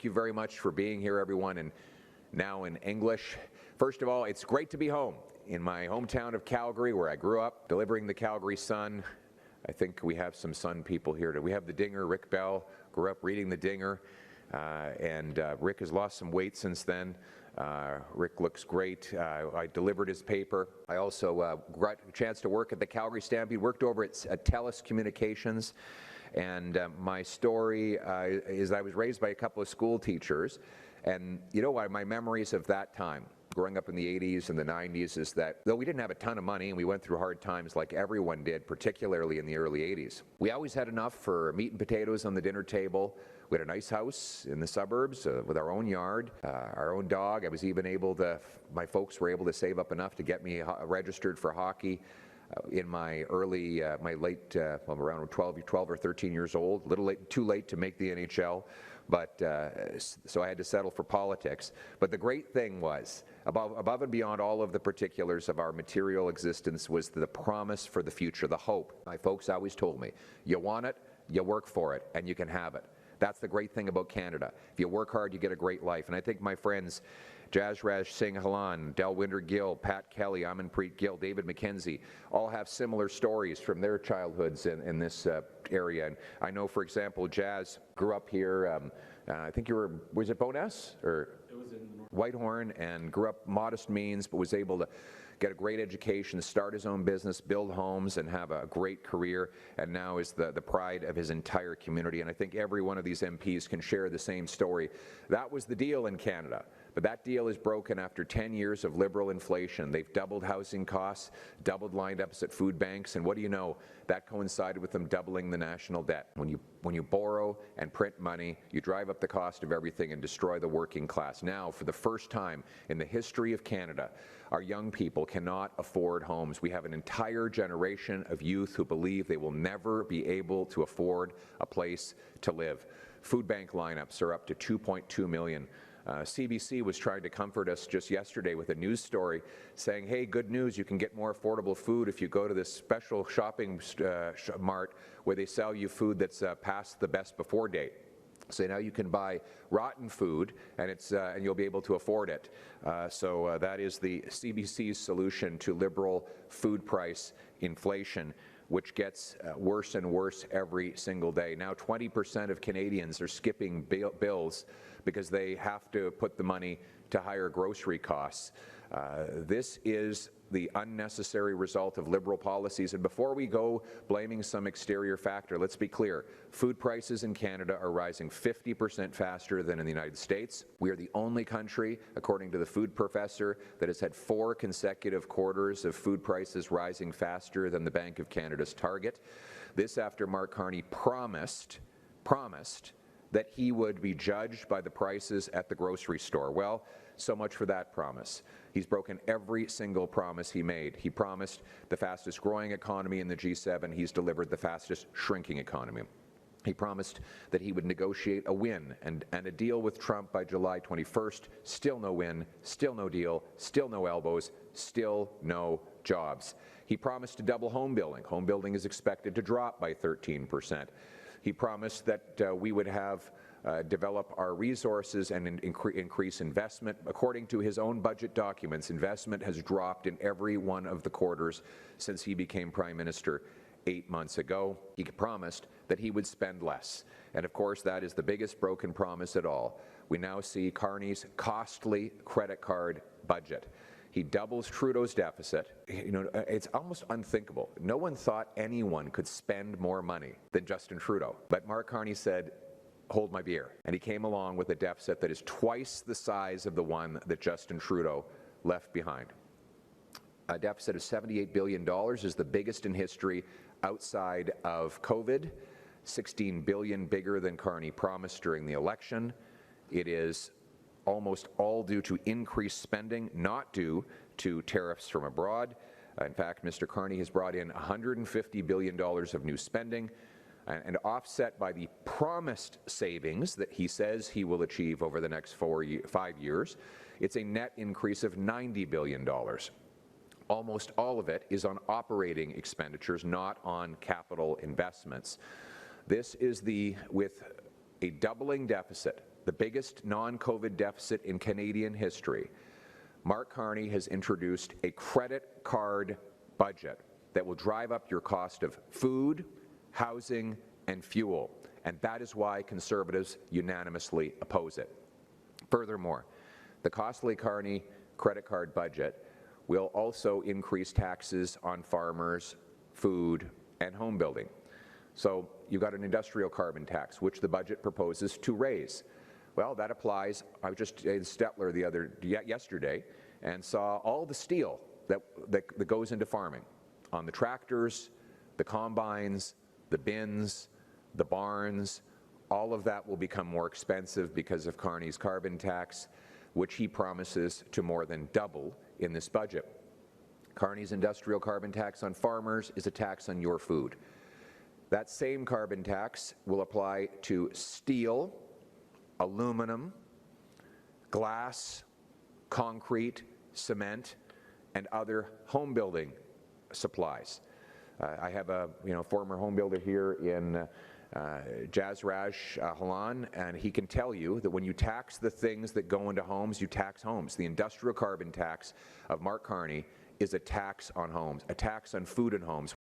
Thank you very much for being here, everyone, and now in English. First of all, it's great to be home in my hometown of Calgary, where I grew up, delivering the Calgary Sun. I think we have some Sun people here. We have the Dinger. Rick Bell grew up reading the Dinger, and Rick has lost some weight since then. Rick looks great. I delivered his paper. I also got a chance to work at the Calgary Stampede, worked over at TELUS Communications. And my story is I was raised by a couple of school teachers, and you know what, my memories of that time, growing up in the 80s and the 90s, is that though we didn't have a ton of money and we went through hard times like everyone did, particularly in the early 80s, we always had enough for meat and potatoes on the dinner table. We had a nice house in the suburbs with our own yard, our own dog. I was even able to, my folks were able to save up enough to get me registered for hockey in my early, around 12 or 13 years old, a little late, too late to make the NHL, but so I had to settle for politics. But the great thing was, above and beyond all of the particulars of our material existence, was the promise for the future, the hope. My folks always told me, you want it, you work for it, and you can have it. That's the great thing about Canada. If you work hard, you get a great life. And I think my friends, Jasraj Singh Halan, Delwinder Gill, Pat Kelly, Amanpreet Gill, David McKenzie, all have similar stories from their childhoods in this area. And I know, for example, Jazz grew up here, I think you were, was it Bowness? Or it was in Whitehorn, and grew up modest means, but was able to get a great education, start his own business, build homes, and have a great career, and now is the pride of his entire community. And I think every one of these MPs can share the same story. That was the deal in Canada. But that deal is broken after 10 years of liberal inflation. They've doubled housing costs, doubled lineups at food banks, and what do you know? That coincided with them doubling the national debt. When you borrow and print money, you drive up the cost of everything and destroy the working class. Now, for the first time in the history of Canada, our young people cannot afford homes. We have an entire generation of youth who believe they will never be able to afford a place to live. Food bank lineups are up to 2.2 million. CBC was trying to comfort us just yesterday with a news story saying, hey, good news, you can get more affordable food if you go to this special shopping mart where they sell you food that's past the best before date. So now you can buy rotten food, and and you'll be able to afford it. So that is the CBC's solution to liberal food price inflation, which gets worse and worse every single day. Now 20% of Canadians are skipping bills because they have to put the money to higher grocery costs. This is the unnecessary result of liberal policies. And before we go blaming some exterior factor, let's be clear. Food prices in Canada are rising 50% faster than in the United States. We are the only country, according to the food professor, that has had 4 consecutive quarters of food prices rising faster than the Bank of Canada's target. This after Mark Carney promised that he would be judged by the prices at the grocery store. Well, so much for that promise. He's broken every single promise he made. He promised the fastest growing economy in the G7. He's delivered the fastest shrinking economy. He promised that he would negotiate a win and a deal with Trump by July 21st. Still no win, still no deal, still no elbows, still no jobs. He promised to double home building. Home building is expected to drop by 13%. He promised that we would have develop our resources and increase investment. According to his own budget documents, investment has dropped in every one of the quarters since he became Prime Minister 8 months ago. He promised that he would spend less. And of course, that is the biggest broken promise at all. We now see Carney's costly credit card budget. He doubles Trudeau's deficit. You know, it's almost unthinkable. No one thought anyone could spend more money than Justin Trudeau. But Mark Carney said, hold my beer. And he came along with a deficit that is twice the size of the one that Justin Trudeau left behind. A deficit of $78 billion is the biggest in history outside of COVID, $16 billion bigger than Carney promised during the election. It is almost all due to increased spending, not due to tariffs from abroad. In fact, Mr. Carney has brought in $150 billion of new spending, and offset by the promised savings that he says he will achieve over the next 5 years, it's a net increase of $90 billion. Almost all of it is on operating expenditures, not on capital investments. This is with a doubling deficit, the biggest non-COVID deficit in Canadian history, Mark Carney has introduced a credit card budget that will drive up your cost of food, housing, and fuel, and that is why Conservatives unanimously oppose it. Furthermore, the costly Carney Credit-Card Budget will also increase taxes on farmers, food, and home building. So you've got an industrial carbon tax, which the budget proposes to raise. Well, that applies. I was just in Stettler yesterday and saw all the steel that goes into farming on the tractors, the combines, the bins, the barns. All of that will become more expensive because of Carney's carbon tax, which he promises to more than double in this budget. Carney's industrial carbon tax on farmers is a tax on your food. That same carbon tax will apply to steel, aluminum, glass, concrete, cement, and other home building supplies. I have a former home builder here in Jazraj Halan, and he can tell you that when you tax the things that go into homes, you tax homes. The industrial carbon tax of Mark Carney is a tax on homes, a tax on food and homes.